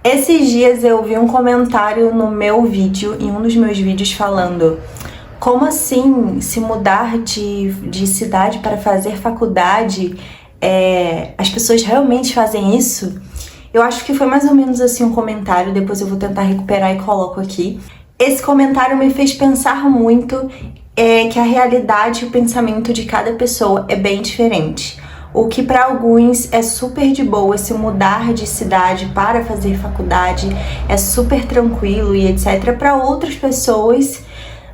Esses dias eu vi um comentário no meu vídeo, em um dos meus vídeos, falando: como assim se mudar de cidade para fazer faculdade? As pessoas realmente fazem isso? Eu acho que foi mais ou menos assim um comentário, depois eu vou tentar recuperar e coloco aqui. Esse comentário me fez pensar muito que a realidade e o pensamento de cada pessoa é bem diferente. O que para alguns é super de boa se mudar de cidade para fazer faculdade, é super tranquilo e etc. Para outras pessoas,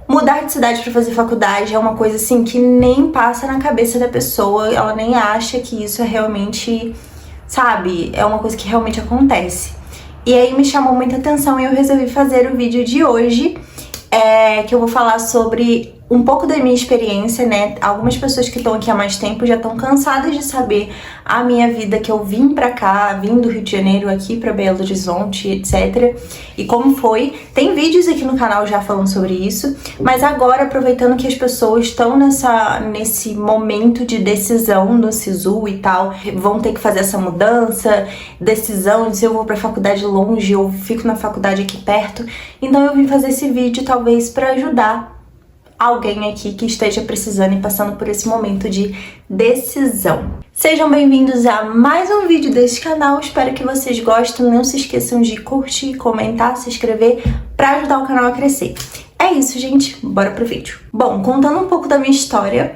mudar de cidade para fazer faculdade é uma coisa assim que nem passa na cabeça da pessoa, ela nem acha que isso é realmente, sabe, é uma coisa que realmente acontece. E aí me chamou muita atenção e eu resolvi fazer o vídeo de hoje, que eu vou falar sobre um pouco da minha experiência, né? Algumas pessoas que estão aqui há mais tempo já estão cansadas de saber a minha vida, que eu vim pra cá, vim do Rio de Janeiro aqui pra Belo Horizonte, etc. E como foi. Tem vídeos aqui no canal já falando sobre isso, mas agora, aproveitando que as pessoas estão nesse momento de decisão no SISU e tal, vão ter que fazer essa mudança, decisão de se eu vou pra faculdade longe ou fico na faculdade aqui perto. Então eu vim fazer esse vídeo talvez pra ajudar alguém aqui que esteja precisando e passando por esse momento de decisão. Sejam bem-vindos a mais um vídeo desse canal, espero que vocês gostem, não se esqueçam de curtir, comentar, se inscrever para ajudar o canal a crescer. É isso, gente, bora pro vídeo. Bom, contando um pouco da minha história,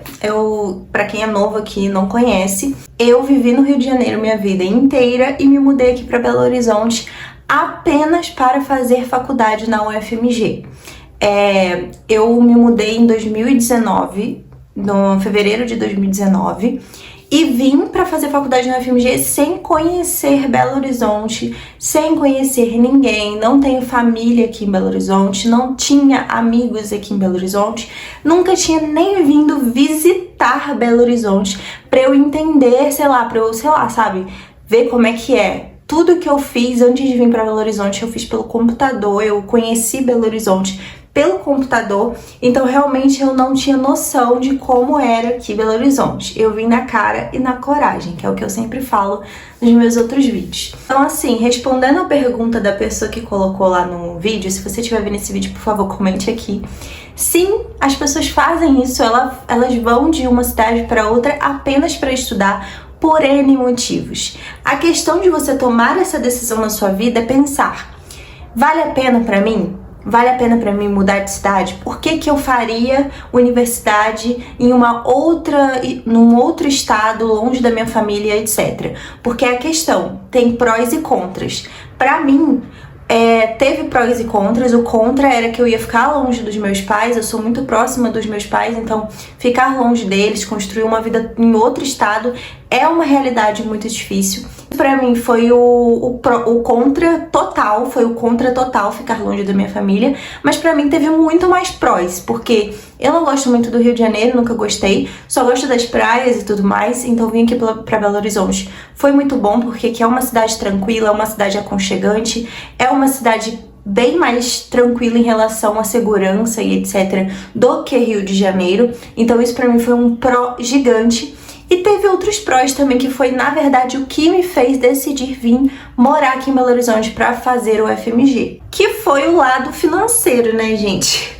pra quem é novo aqui e não conhece, eu vivi no Rio de Janeiro minha vida inteira e me mudei aqui para Belo Horizonte apenas para fazer faculdade na UFMG. Eu me mudei em 2019, no fevereiro de 2019, e vim para fazer faculdade na UFMG sem conhecer Belo Horizonte, sem conhecer ninguém, não tenho família aqui em Belo Horizonte, não tinha amigos aqui em Belo Horizonte, nunca tinha nem vindo visitar Belo Horizonte para eu entender, sabe, ver como é que é. Tudo que eu fiz antes de vir para Belo Horizonte, eu fiz pelo computador, eu conheci Belo Horizonte pelo computador, então realmente eu não tinha noção de como era aqui Belo Horizonte. Eu vim na cara e na coragem, que é o que eu sempre falo nos meus outros vídeos. Então assim, respondendo a pergunta da pessoa que colocou lá no vídeo, se você estiver vendo esse vídeo, por favor, comente aqui. Sim, as pessoas fazem isso, elas vão de uma cidade para outra apenas para estudar, por N motivos. A questão de você tomar essa decisão na sua vida é pensar: vale a pena pra mim? Vale a pena pra mim mudar de cidade? Por que eu faria universidade em num outro estado, longe da minha família, etc? Porque a questão tem prós e contras. Pra mim, teve prós e contras. O contra era que eu ia ficar longe dos meus pais, eu sou muito próxima dos meus pais, então ficar longe deles, construir uma vida em outro estado é uma realidade muito difícil. Pra mim foi o contra total ficar longe da minha família, mas pra mim teve muito mais prós, porque eu não gosto muito do Rio de Janeiro, nunca gostei, só gosto das praias e tudo mais, então vim aqui pra Belo Horizonte. Foi muito bom, porque aqui é uma cidade tranquila, é uma cidade aconchegante, é uma cidade bem mais tranquila em relação à segurança e etc. do que Rio de Janeiro, então isso pra mim foi um pró gigante. E teve outros prós também, que foi, na verdade, o que me fez decidir vir morar aqui em Belo Horizonte para fazer o UFMG. Que foi o lado financeiro, né, gente?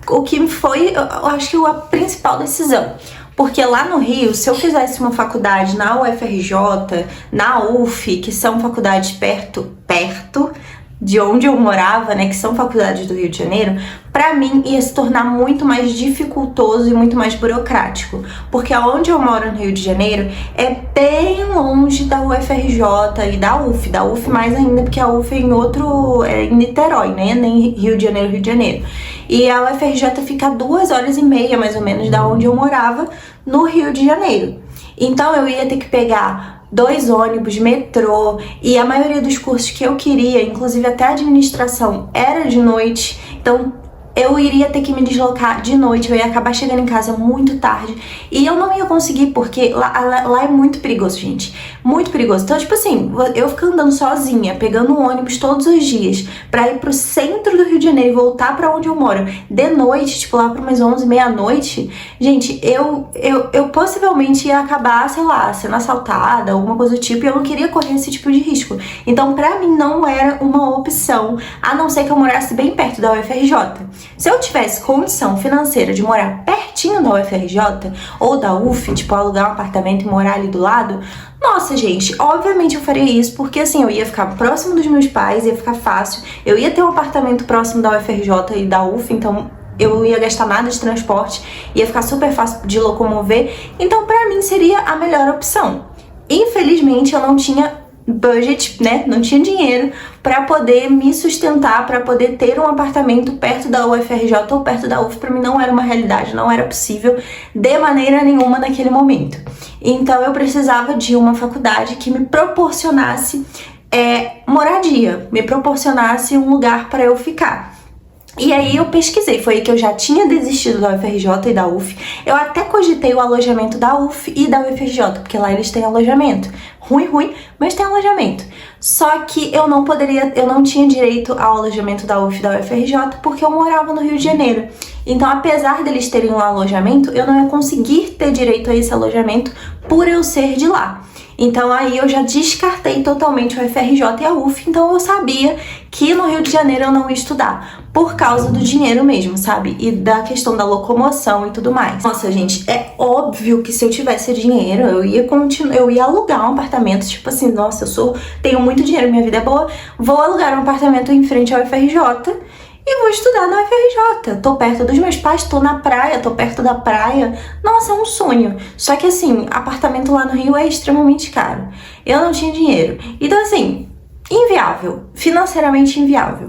O que foi, eu acho que a principal decisão. Porque lá no Rio, se eu fizesse uma faculdade na UFRJ, na UF, que são faculdades perto de onde eu morava, né, que são faculdades do Rio de Janeiro, pra mim ia se tornar muito mais dificultoso e muito mais burocrático, porque onde eu moro no Rio de Janeiro é bem longe da UFRJ e da UF mais ainda, porque a UF é em Niterói, né, nem Rio de Janeiro, e a UFRJ fica a 2h30 mais ou menos da onde eu morava no Rio de Janeiro. Então eu ia ter que pegar 2 ônibus, metrô, e a maioria dos cursos que eu queria, inclusive até administração, era de noite, então eu iria ter que me deslocar de noite, eu ia acabar chegando em casa muito tarde, e eu não ia conseguir, porque lá é muito perigoso, gente. muito perigoso. Então, tipo assim, eu ficar andando sozinha, pegando um ônibus todos os dias pra ir pro centro do Rio de Janeiro e voltar pra onde eu moro de noite, tipo lá por umas 11, meia-noite, gente, eu possivelmente ia acabar, sei lá, sendo assaltada, alguma coisa do tipo, e eu não queria correr esse tipo de risco. Então, pra mim, não era uma opção, a não ser que eu morasse bem perto da UFRJ. Se eu tivesse condição financeira de morar pertinho da UFRJ ou da UF, tipo, alugar um apartamento e morar ali do lado, nossa, gente, obviamente eu faria isso, porque assim, eu ia ficar próximo dos meus pais, ia ficar fácil, eu ia ter um apartamento próximo da UFRJ e da UF, então eu não ia gastar nada de transporte, ia ficar super fácil de locomover, então pra mim seria a melhor opção. Infelizmente eu não tinha budget, né? Não tinha dinheiro para poder me sustentar, para poder ter um apartamento perto da UFRJ ou perto da UF. Para mim não era uma realidade, não era possível de maneira nenhuma naquele momento. Então eu precisava de uma faculdade que me proporcionasse moradia, me proporcionasse um lugar para eu ficar. E aí eu pesquisei, foi aí que eu já tinha desistido da UFRJ e da UF. Eu até cogitei o alojamento da UF e da UFRJ, porque lá eles têm alojamento. Ruim, mas tem alojamento. Só que eu não tinha direito ao alojamento da UF e da UFRJ porque eu morava no Rio de Janeiro. Então, apesar deles terem um alojamento, eu não ia conseguir ter direito a esse alojamento por eu ser de lá. Então aí eu já descartei totalmente o UFRJ e a UF, então eu sabia que no Rio de Janeiro eu não ia estudar, por causa do dinheiro mesmo, sabe? E da questão da locomoção e tudo mais. Nossa, gente, é óbvio que se eu tivesse dinheiro, eu ia alugar um apartamento, tipo assim, nossa, tenho muito dinheiro, minha vida é boa, vou alugar um apartamento em frente ao UFRJ e vou estudar na UFRJ. Tô perto dos meus pais, tô na praia, tô perto da praia. Nossa, é um sonho. Só que assim, apartamento lá no Rio é extremamente caro. Eu não tinha dinheiro. Então assim, inviável. Financeiramente inviável.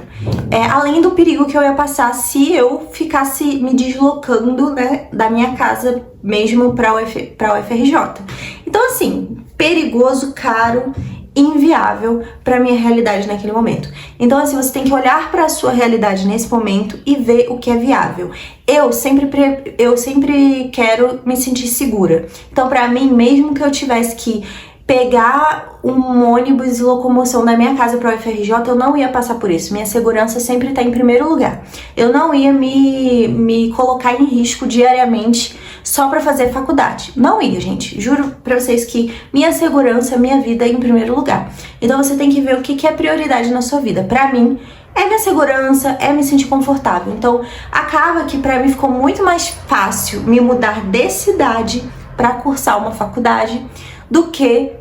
Além do perigo que eu ia passar se eu ficasse me deslocando, né, da minha casa mesmo pra UFRJ. Então assim, perigoso, caro, inviável para minha realidade naquele momento. Então assim, você tem que olhar para a sua realidade nesse momento e ver o que é viável. Eu sempre quero me sentir segura. Então para mim, mesmo que eu tivesse que pegar um ônibus e locomoção da minha casa para o UFRJ, eu não ia passar por isso. Minha segurança sempre está em primeiro lugar. Eu não ia me colocar em risco diariamente só para fazer faculdade. Não ia, gente. Juro pra vocês que minha segurança, minha vida é em primeiro lugar. Então você tem que ver o que é prioridade na sua vida. Pra mim, é minha segurança, é me sentir confortável. Então acaba que pra mim ficou muito mais fácil me mudar de cidade pra cursar uma faculdade do que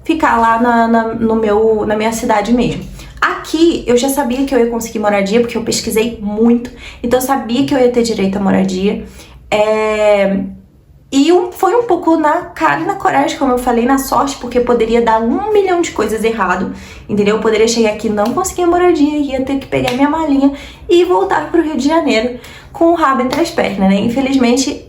ficar lá na minha cidade mesmo. Aqui eu já sabia que eu ia conseguir moradia, porque eu pesquisei muito, então eu sabia que eu ia ter direito à moradia. Foi um pouco na cara e na coragem, como eu falei, na sorte, porque poderia dar 1 milhão de coisas errado, entendeu? Eu poderia chegar aqui e não conseguir moradia, ia ter que pegar minha malinha e voltar pro Rio de Janeiro com o rabo entre as pernas, né? Infelizmente,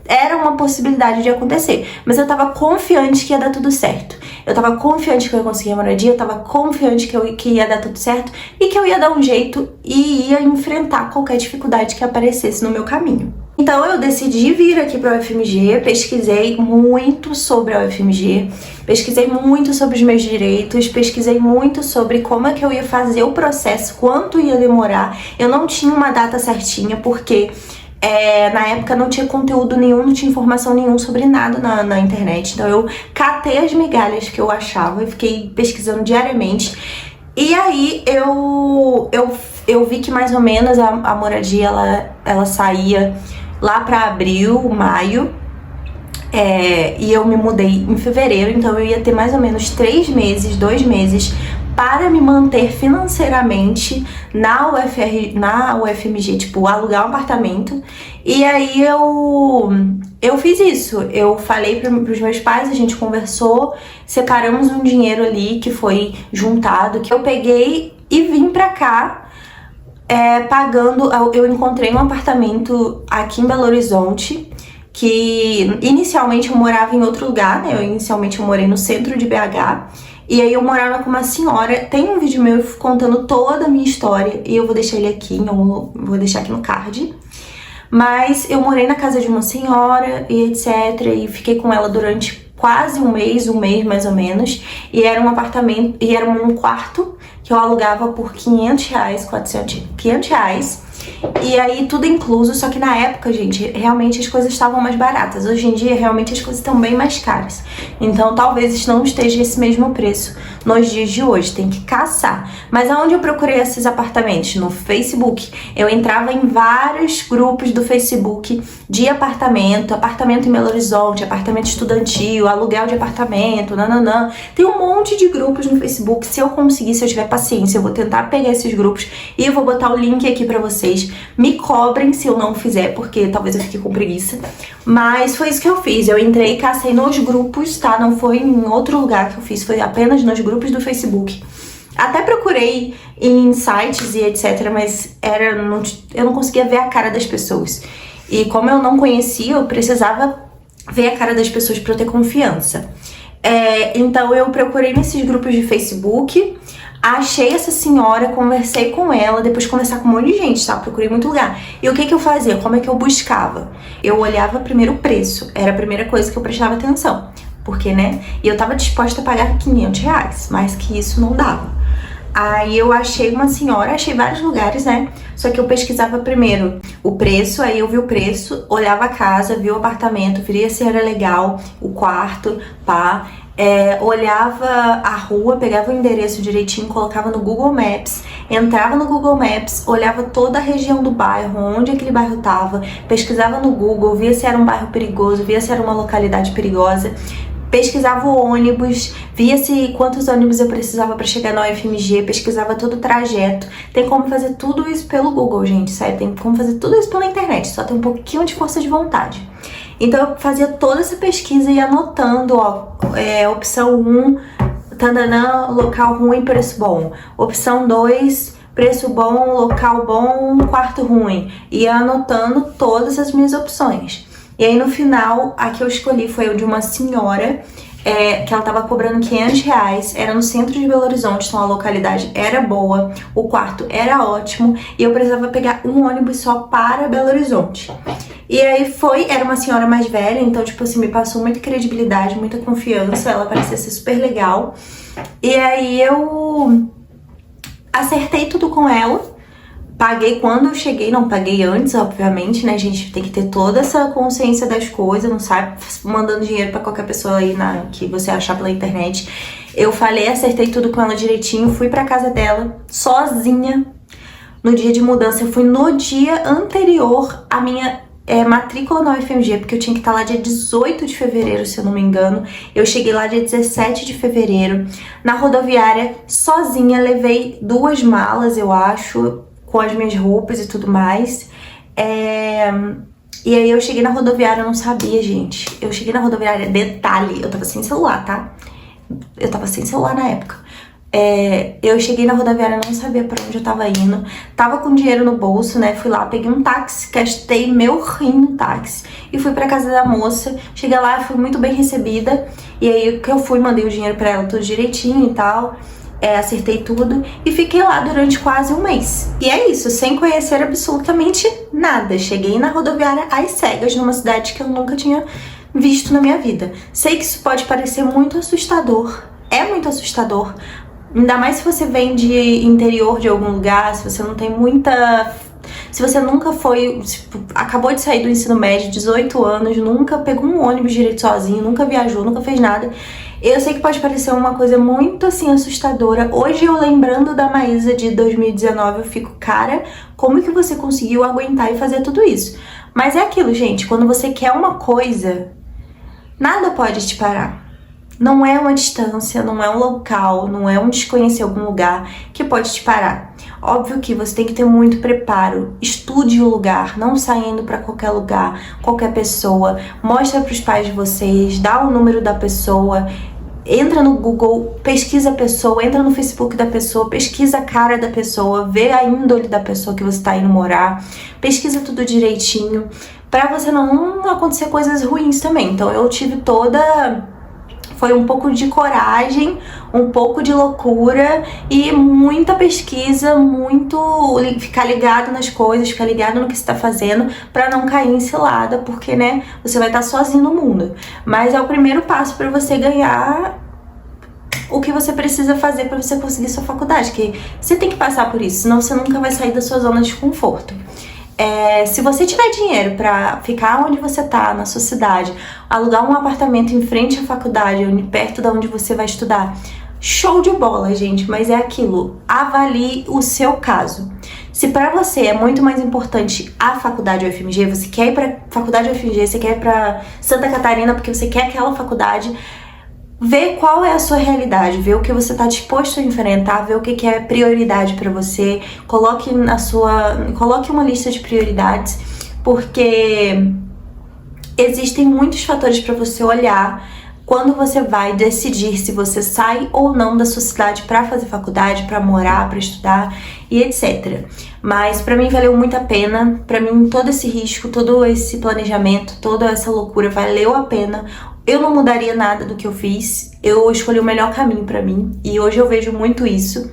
era uma possibilidade de acontecer, mas eu tava confiante que ia dar tudo certo. Eu tava confiante que eu ia conseguir a moradia, eu tava confiante que ia dar tudo certo e que eu ia dar um jeito e ia enfrentar qualquer dificuldade que aparecesse no meu caminho. Então eu decidi vir aqui para a UFMG, pesquisei muito sobre a UFMG, pesquisei muito sobre os meus direitos, pesquisei muito sobre como é que eu ia fazer o processo, quanto ia demorar. Eu não tinha uma data certinha, porque na época não tinha conteúdo nenhum, não tinha informação nenhuma sobre nada na internet. Então eu catei as migalhas que eu achava e fiquei pesquisando diariamente. E aí eu vi que mais ou menos a moradia ela saía lá pra abril, maio, e eu me mudei em fevereiro, então eu ia ter mais ou menos 3 meses, 2 meses para me manter financeiramente na UFMG, tipo, alugar um apartamento. E aí eu fiz isso, eu falei pros meus pais, a gente conversou, separamos um dinheiro ali que foi juntado, que eu peguei e vim pra cá, pagando. Eu encontrei um apartamento aqui em Belo Horizonte, que inicialmente eu morava em outro lugar, né? Inicialmente eu morei no centro de BH, e aí eu morava com uma senhora. Tem um vídeo meu contando toda a minha história, e eu vou deixar ele aqui, vou deixar aqui no card. Mas eu morei na casa de uma senhora e etc, e fiquei com ela durante quase um mês mais ou menos, e era um apartamento, e era um quarto que eu alugava por R$ 500, R$ 500, e aí tudo incluso, só que na época, gente, realmente as coisas estavam mais baratas. Hoje em dia, realmente as coisas estão bem mais caras. Então, talvez não esteja esse mesmo preço nos dias de hoje, tem que caçar. Mas aonde eu procurei esses apartamentos? No Facebook. Eu entrava em vários grupos do Facebook de apartamento em Belo Horizonte, apartamento estudantil, aluguel de apartamento, nananã. Tem um monte de grupos no Facebook. Se eu conseguir, se eu tiver paciência, eu vou tentar pegar esses grupos e eu vou botar o link aqui pra vocês. Me cobrem se eu não fizer, porque talvez eu fique com preguiça. Mas foi isso que eu fiz. Eu entrei e cacei nos grupos, tá? Não foi em outro lugar que eu fiz, foi apenas nos grupos do Facebook. Até procurei em sites e etc, mas eu não conseguia ver a cara das pessoas. E como eu não conhecia, eu precisava ver a cara das pessoas para eu ter confiança. Então eu procurei nesses grupos de Facebook, achei essa senhora, conversei com ela, depois de conversar com um monte de gente, tá? Procurei muito lugar. E o que eu fazia? Como é que eu buscava? Eu olhava primeiro o preço, era a primeira coisa que eu prestava atenção. Porque, né? E eu tava disposta a pagar R$ 500, mais que isso não dava. Aí eu achei uma senhora, achei vários lugares, né? Só que eu pesquisava primeiro o preço, aí eu vi o preço, olhava a casa, vi o apartamento, via se era legal, o quarto, pá. Olhava a rua, pegava o endereço direitinho, colocava no Google Maps, entrava no Google Maps, olhava toda a região do bairro, onde aquele bairro tava, pesquisava no Google, via se era um bairro perigoso, via se era uma localidade perigosa, pesquisava o ônibus, via se quantos ônibus eu precisava para chegar na UFMG, pesquisava todo o trajeto. Tem como fazer tudo isso pelo Google, gente, sério, tem como fazer tudo isso pela internet, só tem um pouquinho de força de vontade. Então eu fazia toda essa pesquisa e ia anotando, opção 1, tandanã, local ruim, preço bom. Opção 2, preço bom, local bom, quarto ruim. Ia anotando todas as minhas opções. E aí no final, a que eu escolhi foi a de uma senhora, que ela tava cobrando R$ 500, era no centro de Belo Horizonte, então a localidade era boa, o quarto era ótimo, e eu precisava pegar um ônibus só para Belo Horizonte. E aí era uma senhora mais velha, então tipo assim, me passou muita credibilidade, muita confiança, ela parecia ser super legal. E aí eu acertei tudo com ela. Paguei quando eu cheguei, não paguei antes, obviamente, né? A gente tem que ter toda essa consciência das coisas, não sai mandando dinheiro pra qualquer pessoa aí que você achar pela internet. Eu falei, acertei tudo com ela direitinho, fui pra casa dela, sozinha, no dia de mudança. Eu fui no dia anterior à minha matrícula na UFMG, porque eu tinha que estar lá dia 18 de fevereiro, se eu não me engano. Eu cheguei lá dia 17 de fevereiro, na rodoviária, sozinha, levei 2 malas, eu acho, com as minhas roupas e tudo mais. E aí eu cheguei na rodoviária, eu não sabia, gente. Eu cheguei na rodoviária, detalhe, eu tava sem celular, tá? Eu tava sem celular na época. Eu cheguei na rodoviária, não sabia pra onde eu tava indo. Tava com dinheiro no bolso, né? Fui lá, peguei um táxi, gastei meu rim no táxi e fui pra casa da moça. Cheguei lá, fui muito bem recebida. E aí que eu fui, mandei o dinheiro pra ela tudo direitinho e tal. Acertei tudo e fiquei lá durante quase um mês. E é isso, sem conhecer absolutamente nada. Cheguei na rodoviária às cegas, numa cidade que eu nunca tinha visto na minha vida. Sei que isso pode parecer muito assustador, é muito assustador, ainda mais se você vem de interior de algum lugar, se você não tem se você nunca foi, acabou de sair do ensino médio, 18 anos, nunca pegou um ônibus direito sozinho, nunca viajou, nunca fez nada. Eu sei que pode parecer uma coisa muito, assim, assustadora. Hoje, eu lembrando da Maísa de 2019, eu fico, cara, como que você conseguiu aguentar e fazer tudo isso? Mas é aquilo, gente, quando você quer uma coisa, nada pode te parar. Não é uma distância, não é um local, não é um desconhecer algum lugar que pode te parar. Óbvio que você tem que ter muito preparo, estude o lugar, não saia indo pra qualquer lugar, qualquer pessoa, mostra pros pais de vocês, dá o número da pessoa, entra no Google, pesquisa a pessoa, entra no Facebook da pessoa, pesquisa a cara da pessoa, vê a índole da pessoa que você tá indo morar, pesquisa tudo direitinho, pra você não acontecer coisas ruins também. Então eu tive foi um pouco de coragem, um pouco de loucura e muita pesquisa, muito ficar ligado nas coisas, ficar ligado no que você tá fazendo pra não cair em cilada, porque, né, você vai estar sozinho no mundo. Mas é o primeiro passo pra você ganhar o que você precisa fazer pra você conseguir sua faculdade, que você tem que passar por isso, senão você nunca vai sair da sua zona de conforto. Se você tiver dinheiro pra ficar onde você tá, na sua cidade, alugar um apartamento em frente à faculdade, perto de onde você vai estudar, show de bola, gente, mas é aquilo, avalie o seu caso. Se pra você é muito mais importante a faculdade UFMG, você quer ir pra faculdade UFMG, você quer ir pra Santa Catarina porque você quer aquela faculdade, vê qual é a sua realidade, vê o que você está disposto a enfrentar, vê o que é prioridade para você, coloque uma lista de prioridades, porque existem muitos fatores para você olhar quando você vai decidir se você sai ou não da sua cidade para fazer faculdade, para morar, para estudar e etc. Mas para mim valeu muito a pena, para mim todo esse risco, todo esse planejamento, toda essa loucura valeu a pena. Eu não mudaria nada do que eu fiz, eu escolhi o melhor caminho pra mim e hoje eu vejo muito isso.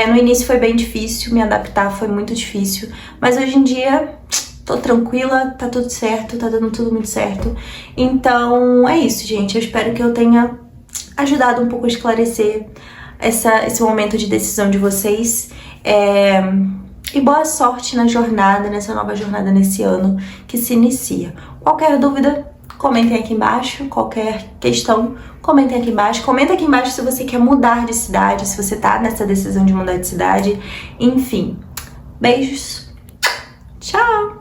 No início foi bem difícil, me adaptar foi muito difícil, mas hoje em dia tô tranquila, tá tudo certo, tá dando tudo muito certo. Então é isso, gente, eu espero que eu tenha ajudado um pouco a esclarecer esse momento de decisão de vocês. E boa sorte na jornada, nessa nova jornada nesse ano que se inicia. Qualquer dúvida, comentem aqui embaixo, qualquer questão, comentem aqui embaixo. Comenta aqui embaixo se você quer mudar de cidade, se você tá nessa decisão de mudar de cidade. Enfim, beijos, tchau!